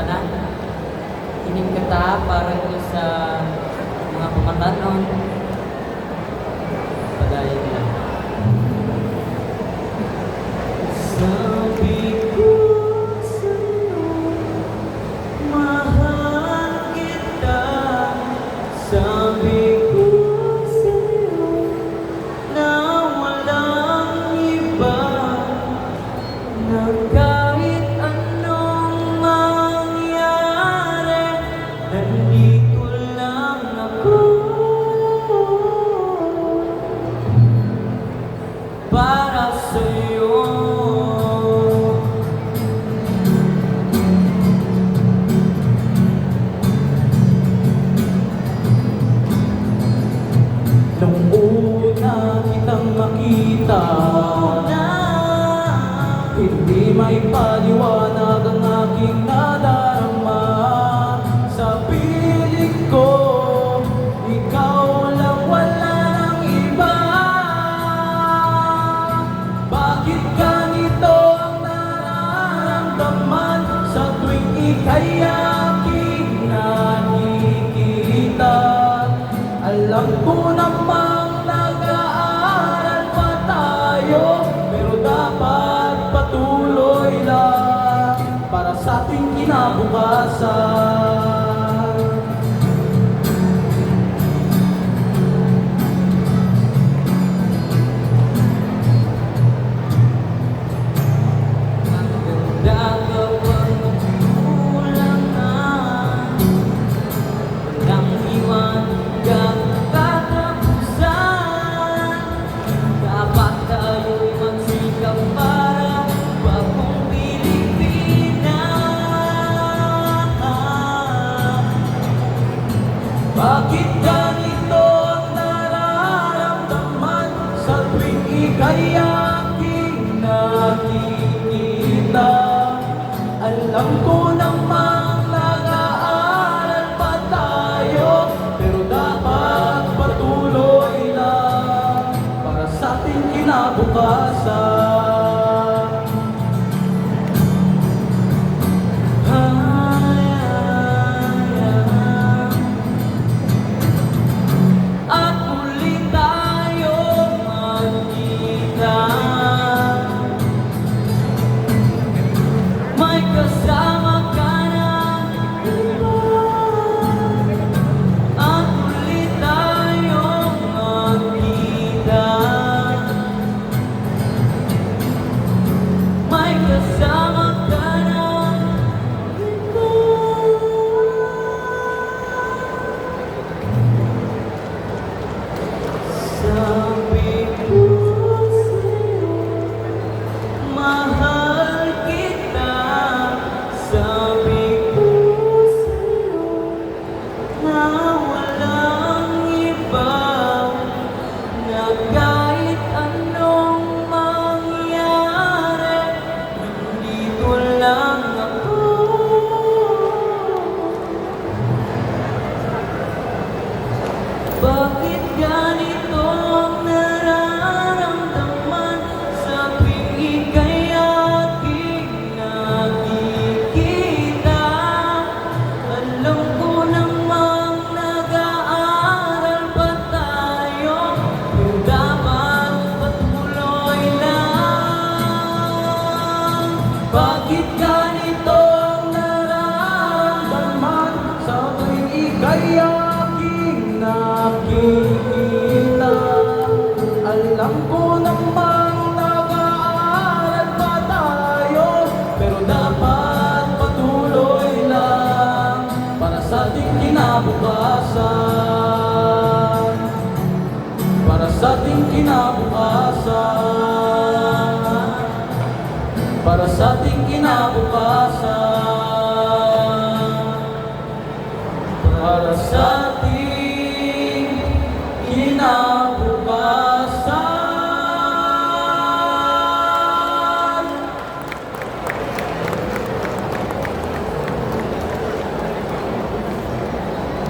tanan. Kining kata para ito sa mga pamatanon. Padayon lang. Sabi ko sa'yo, mahal kita. Sabi ko sa'yo, na walang iba, na kahit anong mangyari, nandito lang ako para sa'yo. Nung una kitang makita, hindi may paliwanag ang aking nadarama. Sa piling ko, ikaw lang, wala nang iba. Bakit ganito ang nararamdaman sa tuwing ika'y aking nakikita? Alam ko namang nag-aaral pa tayo, pero dapat patuloy lang para sa ating kinabukasan. Ang ganda kapag kulang na, walang iwan katapusan. Dapat tayo'y magsikap para bagong Pilipinas. Bakit ganito ang nararamdaman sa tuwing ika'y aking nakikita? Alam ko namang nag-aaral pa tayo, pero dapat patuloy lang para sa ating kinabukasan. At muli tayo magkita, may kasama ka na iba. At muli tayo magkita, may kasama ka na iba. Sabi ko sa'yo, mahal kita. Sabi ko sa'yo, na walang iba, na kahit anong mangyari, nandito lang ako. Bakit ganito ang nararamdaman sa tuwing ika'y aking nakikita? Alam ko namang nag-aaral pa tayo, pero dapat patuloy lang. Bakit ganito ang nararamdaman sa tuwing ika'y aking nakikita? Alam ko namang nag-aaral pa tayo, pero dapat patuloy lang para sa ating kinabukasan. Para sa ating kinabukasan. Para sa ating kinabukasan. Para sa ating kinabukasan.